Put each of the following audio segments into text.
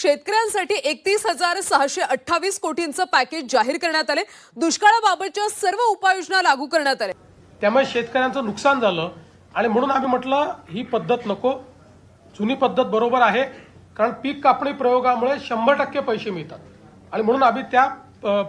शेतकऱ्यांसाठी 31,628 कोटींचं पॅकेज जाहीर करण्यात आले। दुष्काळाबाबतच्या सर्व उपाययोजना लागू करण्यात आल्या। त्यामुळे शेतकऱ्यांचं नुकसान झालं आणि म्हणून आम्ही म्हटलं ही पद्धत नको, जुनी पद्धत बरोबर आहे, कारण पीक कापणी प्रयोगामुळे 100% पैसे मिळतात आणि म्हणून आम्ही त्या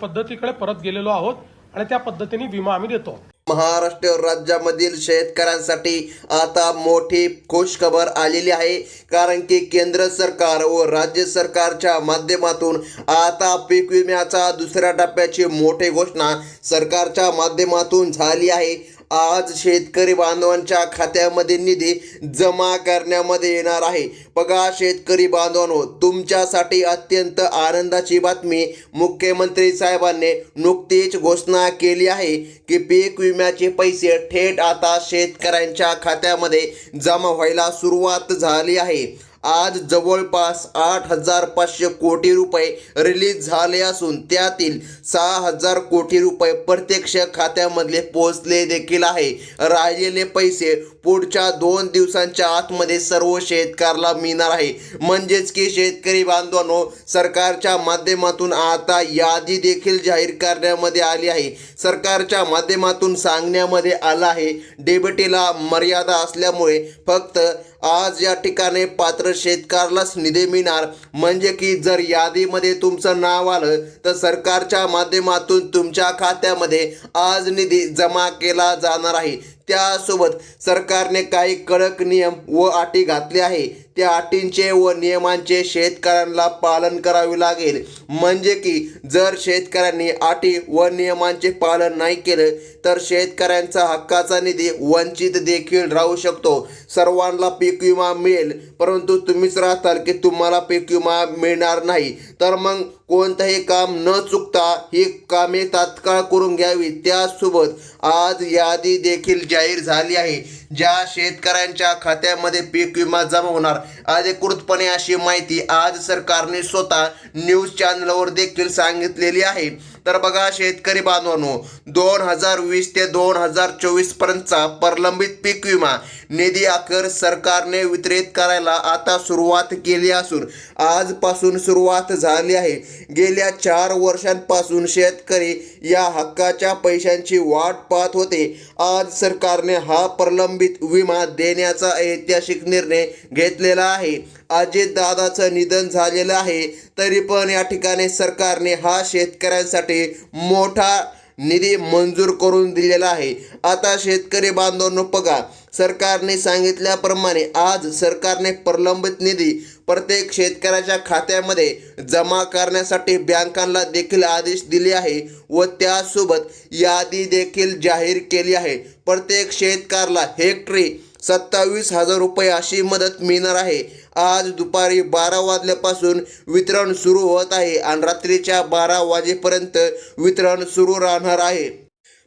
पद्धतीकडे परत गेलेलो आहोत आणि त्या पद्धतीने विमा आम्ही देतो। महाराष्ट्र राज्यामधील शेतकऱ्यांसाठी आता मोठी खुशखबर आलेली आहे, कारण की केंद्र सरकार व राज्य सरकारच्या माध्यमातून आता पीक विम्याचा दुसऱ्या टप्प्याची मोठी घोषणा सरकारच्या माध्यमातून झाली आहे। आज शेतकरी बांधवांच्या खात्यामध्ये निधी जमा करण्यामध्ये येणार आहे। बघा शेतकरी बांधवांनो, तुमच्यासाठी अत्यंत आनंदाची बातमी मुख्यमंत्री साहेबांनी नुकतीच घोषणा केली आहे की पीक विम्याचे पैसे थेट आता शेतकऱ्यांच्या खात्यामध्ये जमा व्हायला सुरुवात झाली आहे। आज जवळपास 8,500 कोटी रुपये रिलीज झाले असून त्यातील 6,000 कोटी रुपये प्रत्यक्ष खात्यामधले पोहोचले देखील आहे। राहिलेले पैसे पुढच्या 2 दिवसांच्या आतमध्ये सर्व शेतकऱ्याला मिळणार आहे। म्हणजेच की शेतकरी बांधवांनो, सरकारच्या माध्यमातून आता यादी देखील जाहीर करण्यामध्ये आली आहे। सरकारच्या माध्यमातून सांगण्यामध्ये आलं आहे, डेबिटीला मर्यादा असल्यामुळे फक्त आज या ठिकाणी पात्र शेतकऱ्यालाच निधी मिळणार। म्हणजे की जर यादीमध्ये तुमचं नाव आलं तर सरकारच्या माध्यमातून तुमच्या खात्यामध्ये आज निधी जमा केला जाणार आहे। त्यासोबत सरकारने काही कडक नियम व अटी घातले आहे। त्या अटींचे व नियमांचे शेतकऱ्यांना पालन करावे लागेल। म्हणजे की जर शेतकऱ्यांनी अटी व नियमांचे पालन नाही केलं तर शेतकऱ्यांचा हक्काचा निधी वंचित देखील राहू शकतो। सर्वांना पीक विमा मिळेल, परंतु तुम्हीच राहताल की तुम्हाला पीक विमा मिळणार नाही, तर मग कोणतंही काम न चुकता ही कामे तात्काळ करून घ्यावी। त्यासोबत आज यादी देखील जाहीर झाली आहे, ज्या शेतकऱ्यांच्या खात्यामध्ये पीक विमा जमा होणार। अधिकृतपणे अशी माहिती आज सरकारने स्वतः न्यूज चॅनलवर देखील सांगितलेली आहे। तर बघा शेतकरी बांधवांनो, 2020 ते 2024 पर्यंतचा प्रलंबित पीक विमा निधी अखेर सरकारने वितरित करायला आता सुरुवात केली असून आजपासून सुरुवात झाली आहे। गेल्या 4 वर्षांपासून शेतकरी या हक्काच्या पैशांची वाट पाहत होते। आज सरकारने हा प्रलंबित विमा देण्याचा ऐतिहासिक निर्णय घेतलेला आहे। अजितदादाचं निधन झालेलं आहे, तरी पण या ठिकाणी सरकारने हा शेतकऱ्यांसाठी मोठा निधी मंजूर करून दिलेला आहे। आता शेतकरी बांधवांनो बघा, सरकारने सांगितल्याप्रमाणे आज सरकारने प्रलंबित निधी प्रत्येक शेतकऱ्याच्या खात्यामध्ये जमा करण्यासाठी बँकांना देखील आदेश दिले आहे व त्यासोबत यादी देखील जाहीर केली आहे। प्रत्येक शेतकऱ्याला हेक्टरी 27,000 रुपये अशी मदत मिळणार आहे। आज दुपारी 12 वाजल्यापासून वितरण सुरू होत आहे आणि रात्रीच्या 12 वाजेपर्यंत वितरण सुरू राहणार आहे।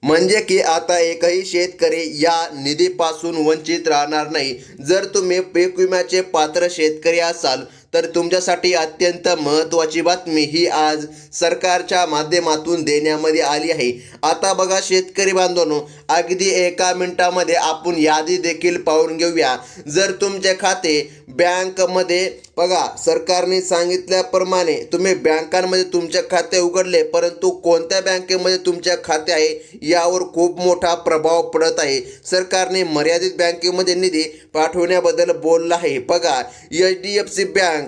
म्हणजे की आता एकही शेतकरी या निधीपासून वंचित राहणार नाही। जर तुम्ही पीक विम्याचे पात्र शेतकरी असाल तर तुमच्यासाठी अत्यंत महत्त्वाची बातमी ही आज सरकारच्या माध्यमातून देण्यामध्ये आली आहे। आता बघा शेतकरी बांधवांनो, अगदी 1 मिनिटामध्ये आपण यादी देखील पाहून घेऊया। जर तुमचे खाते बँकमध्ये बघा सरकारने सांगितल्याप्रमाणे तुम्ही बँकांमध्ये तुमचे खाते उघडले, परंतु कोणत्या बँकेमध्ये तुमचे खाते आहे यावर खूप मोठा प्रभाव पडत आहे। सरकारने मर्यादित बँकेमध्ये निधी पाठवण्याबद्दल बोललं आहे। बघा HDFC bank,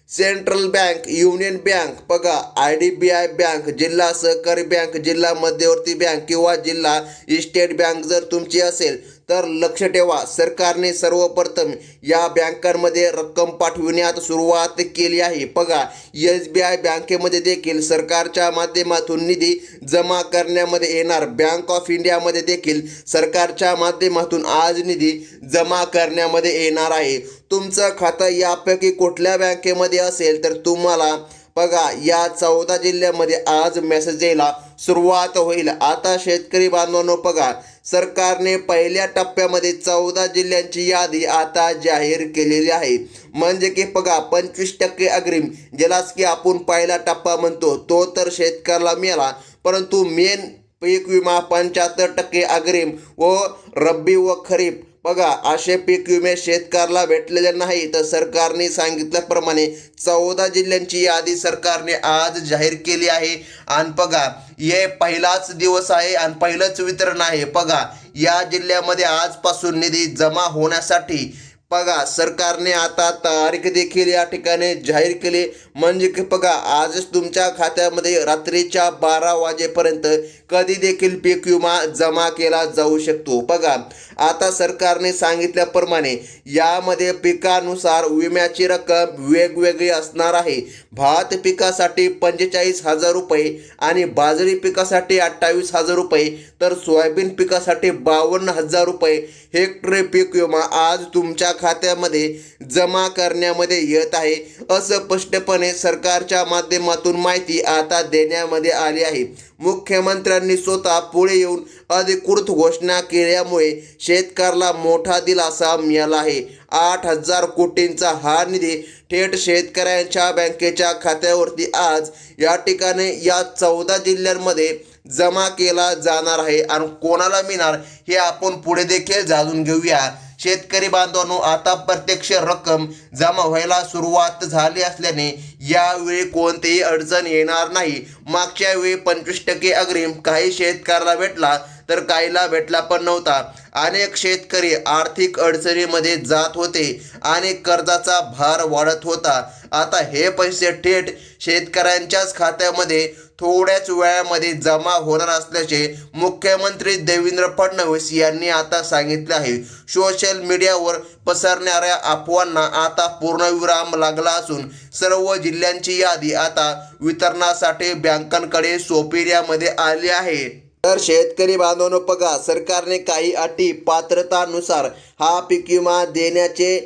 central bank, union bank, बघा IDBI बँक, जिल्हा सहकारी बँक, जिल्हा मध्यवर्ती बँक किंवा जिल्हा स्टेट बँक जर तुमची असेल तर लक्ष ठेवा, सरकारने सर्वप्रथम या बँकांमध्ये रक्कम पाठविण्यात सुरुवात केली आहे। बघा SBI बँकेमध्ये देखील सरकारच्या माध्यमातून निधी जमा करण्यामध्ये येणार। बँक ऑफ इंडियामध्ये देखील सरकारच्या माध्यमातून आज निधी जमा करण्यामध्ये येणार आहे। तुमचं खातं यापैकी कुठल्या बँकेमध्ये असेल तर तुम्हाला बघा या 14 जिल्ह्यामध्ये आज मेसेज यायला सुरुवात होईल। आता शेतकरी बांधवांनो बघा, सरकारने पहिल्या टप्प्यामध्ये 14 जिल्ह्यांची यादी आता जाहीर केलेली आहे। म्हणजे की बघा 25% अग्रिम, ज्यालाच की आपण पहिला टप्पा म्हणतो तो तर शेतकऱ्याला मिळाला, परंतु मेन पीक विमा 75% अग्रिम व रब्बी व खरीप बघा, असे पीक विमे शेतकऱ्याला भेटलेले नाही. तर सरकारने सांगितल्याप्रमाणे 14 जिल्ह्यांची यादी सरकारने आज जाहीर केली आहे. आणि बघा, हे पहिलाच दिवस आहे आणि पहिलंच वितरण आहे. बघा, या जिल्ह्यामध्ये आजपासून निधी जमा होण्यासाठी बघा सरकारने आता तारीख देखील या ठिकाणी जाहीर केली. म्हणजे की बघा, आजच तुमच्या खात्यामध्ये रात्रीच्या 12 वाजेपर्यंत कधी देखील पीक विमा जमा केला जाऊ शकतो. बघा, आता सरकारने सांगितल्याप्रमाणे यामध्ये पिकानुसार विम्याची रक्कम वेगवेगळी असणार आहे. भात पिकासाठी 45,000 रुपये आणि बाजरी पिकासाठी 28,000 रुपये तर सोयाबीन पिकासाठी 52,000 रुपये हेक्टरी पीक विमा आज तुमच्या खात्यामध्ये जमा करण्यामध्ये येत आहे, असं स्पष्टपणे सरकारच्या माध्यमातून माहिती आता देण्यामध्ये आली आहे. मुख्यमंत्र्यांनी स्वतः पुढे येऊन अधिकृत घोषणा केल्यामुळे शेतकऱ्याला मोठा दिलासा मिळाला आहे. 8,000 कोटींचा हा निधी थेट शेतकऱ्यांच्या बँकेच्या खात्यावरती आज या ठिकाणी या 14 जिल्ह्यांमध्ये जमा केला जाणार आहे. आणि कोणाला मिळणार हे आपण पुढे देखील जाणून घेऊया. शेतकरी बांधवांनो, आता प्रत्यक्ष रक्कम जमा व्हायला सुरुवात झाली असल्याने यावेळी कोणतीही अडचण येणार नाही. मागच्या वेळी 25% अग्रिम काही शेतकऱ्याला भेटला तर काहीला भेटला पण नव्हता. अनेक शेतकरी आर्थिक अडचणीमध्ये जात होते आणि कर्जाचा भार वाढत होता. आता हे पैसे थेट शेतकऱ्यांच्याच खात्यामध्ये थोड्याच वेळामध्ये जमा होणार असल्याचे मुख्यमंत्री देवेंद्र फडणवीस यांनी आता सांगितले आहे. सोशल मीडियावर पसरणाऱ्या अफवांना आता पूर्णविराम लागला असून सर्व जिल्ह्यांची यादी आता वितरणासाठी बँकांकडे सोपिऱ्यामध्ये आली आहे. तर शेतकरी बांधवांनो, बघा, सरकारने काही अटी पात्रतानुसार हा पीक विमा देण्याचे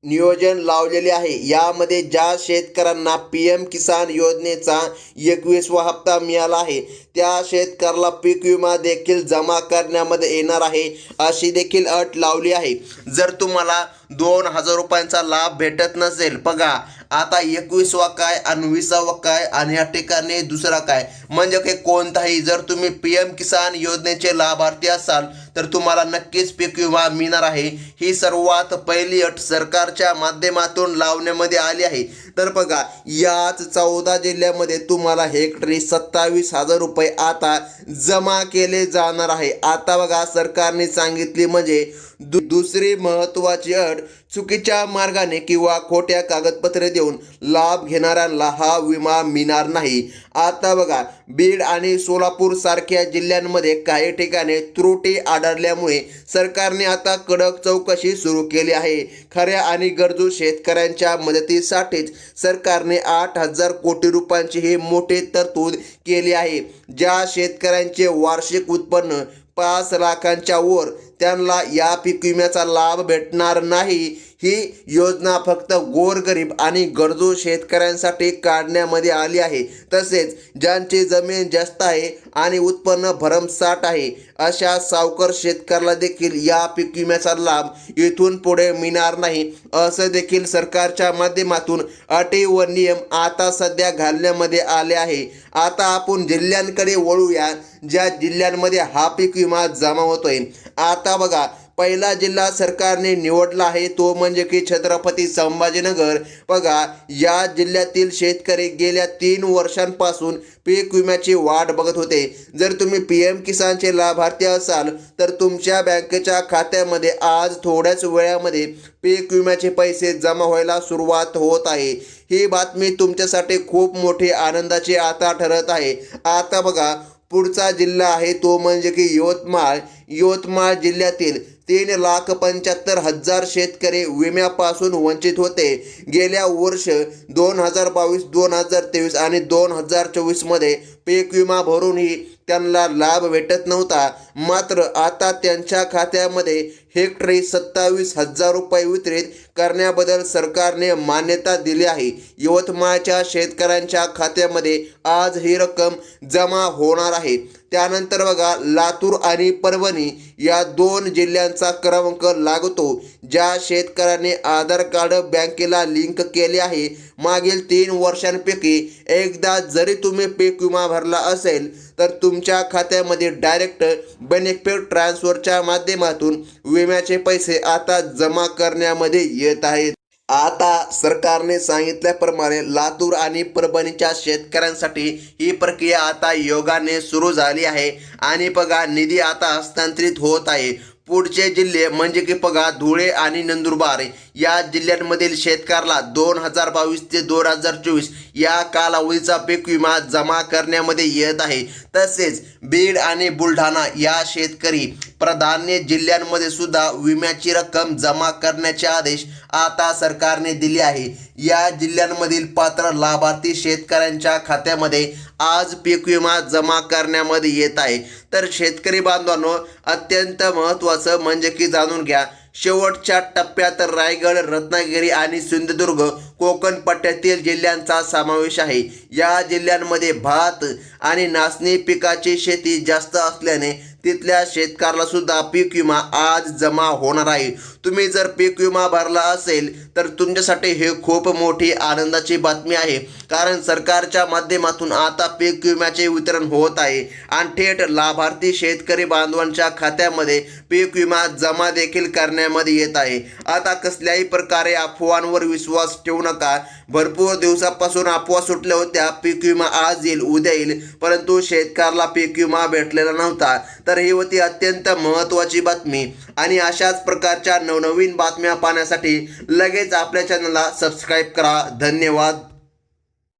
नियोजन लावलेले आहे. यामध्ये ज्या शेतकऱ्यांना PM किसान योजनेचा 21वा हप्ता मिळाला आहे त्या शेतकऱ्याला पीक विमा देखील जमा करण्यामध्ये येणार आहे, अशी देखील अट लावली आहे. जर तुम्हाला 2,000 रुपयांचा लाभ भेटत नसेल, बघा आता 21वा काय आणि 20वा काय आणि या ठिकाणी दुसरा काय, म्हणजे की कोणताही, जर तुम्ही PM किसान योजनेचे लाभार्थी असाल तर तुम्हाला नक्कीच पीक विमा मिळणार आहे. ही सर्वात पहिली अट सरकारच्या माध्यमातून लावण्यामध्ये आली आहे. तर बघा, याच 14 जिल्ह्यामध्ये तुम्हाला हेक्टरी 27,000 रुपये आता जमा केले जाणार आहे. आता बघा, सरकारने सांगितले म्हणजे दुसरी महत्त्वाची अट, चुकीच्या मार्गाने किंवा खोट्या कागदपत्रे देऊन लाभ घेणाऱ्यांना हा विमा मिळणार नाही. आता बघा, बीड आणि सोलापूर सारख्या जिल्ह्यांमध्ये काही ठिकाणी त्रुटी आढळल्यामुळे सरकारने आता कडक चौकशी सुरू केली आहे. खऱ्या आणि गरजू शेतकऱ्यांच्या मदतीसाठीच सरकारने 8,000 कोटी रुपयांची ही मोठी तरतूद केली आहे. ज्या शेतकऱ्यांचे वार्षिक उत्पन्न 5 लाखांच्या वर त्यांना या पीक विम्याचा लाभ भेटणार नाही. ही योजना फक्त गोरगरीब आणि गरजू शेतकऱ्यांसाठी काढण्यामध्ये आली आहे. तसेच ज्यांची जमीन जास्त आहे आणि उत्पन्न भरमसाठ आहे अशा सावकार शेतकऱ्याला देखील या पीक विम्याचा लाभ इथून पुढे मिळणार नाही, असं देखील सरकारच्या माध्यमातून अटी व नियम आता सध्या घालण्यामध्ये आले आहे. आता आपण जिल्ह्यांकडे वळूया, ज्या जिल्ह्यांमध्ये हा पीक विमा जमा होतोय. आता बघा, पहिला जिल्हा सरकारने निवडला आहे तो म्हणजे की छत्रपती संभाजीनगर. बघा, या जिल्ह्यातील शेतकरी गेल्या 3 वर्षांपासून पीक विम्याची वाट बघत होते. जर तुम्ही PM किसानचे लाभार्थी असाल तर तुमच्या बँकेच्या खात्यामध्ये आज थोड्याच वेळामध्ये पीक विम्याचे पैसे जमा व्हायला सुरुवात होत आहे. ही बातमी तुमच्यासाठी खूप मोठी आनंदाची आता ठरत आहे. आता बघा, पुढचा जिल्हा आहे तो म्हणजे की यवतमाळ. यवतमाळ जिल्ह्यातील 3,75,000 शेतकरी विम्यापासून वंचित होते. गेल्या वर्ष 2022, 2023 आणि 2024 मध्ये पीक विमा भरूनही त्यांना लाभ भेटत नव्हता. मात्र आता त्यांच्या खात्यामध्ये हेक्टरी 27,000 रुपये वितरित करण्याबद्दल सरकारने मान्यता दिली आहे. यवतमाळच्या शेतकऱ्यांच्या खात्यामध्ये आज ही रक्कम जमा होणार आहे. त्यानंतर बघा लातूर आणि परभणी या 2 जिल्ह्यांचा क्रमांक लागतो. ज्या शेतकऱ्याने आधार कार्ड बँकेला लिंक केले आहे मागील 3 वर्षांपैकी एकदा जरी तुम्ही पीक विमा भरला असेल तर तुमच्या खात्यामध्ये डायरेक्ट बेनिफिट ट्रान्सफरच्या माध्यमातून विम्याचे पैसे आता जमा करण्यामध्ये येत आहेत. आता सरकारने सांगितल्याप्रमाणे लातूर आणि परभणीच्या शेतकऱ्यांसाठी ही प्रक्रिया आता योगाने सुरू झाली आहे आणि बघा निधी आता हस्तांतरित होत आहे. पुढचे जिल्हे म्हणजे की बघा धुळे आणि नंदुरबार या जिल्ह्यांमधील शेतकऱ्याला 2022 ते 2024 या कालावधीचा पीक विमा जमा करण्यामध्ये येत आहे. तसेच बीड आणि बुलढाणा या शेतकरी प्राधान्य जिल्ह्यांमध्ये सुद्धा विम्याची रक्कम जमा करण्याचे आदेश आता सरकारने दिले आहे. या जिल्ह्यांमधील पात्र लाभार्थी शेतकऱ्यांच्या खात्यामध्ये आज पीक विमा जमा करण्यामध्ये येत आहे. तर शेतकरी बांधवांनो अत्यंत महत्त्वाचं म्हणजे की जाणून घ्या, शेवटच्या टप्प्यात रायगड, रत्नागिरी आणि सिंधुदुर्ग कोकण पट्ट्यातील जिल्ह्यांचा समावेश आहे. या जिल्ह्यांमध्ये भात आणि नाचणी पिकाची शेती जास्त असल्याने तिथल्या शेतकऱ्याला सुद्धा पीक विमा आज जमा होणार आहे. तुम्ही जर पीक विमा भरला असेल तर तुमच्यासाठी हे खूप मोठी आनंदाची बातमी आहे, कारण सरकारच्या माध्यमातून आता पीक विम्याचे वितरण होत आहे आणि थेट लाभार्थी शेतकरी बांधवांच्या खात्यामध्ये पीक विमा जमा देखील करण्यामध्ये येत आहे. आता कसल्याही प्रकारे अफवांवर विश्वास ठेवू नका. भरपूर दिवसापासून अफवा सुटल्या होत्या पीक विमा आज येईल, उद्या येईल, परंतु शेतकऱ्याला पीक विमा भेटलेला नव्हता. तर ही होती अत्यंत महत्त्वाची बातमी आणि अशाच प्रकारच्या नवनवीन बातम्या पाहण्यासाठी लगेच आपल्या चॅनलला सबस्क्राईब करा. धन्यवाद.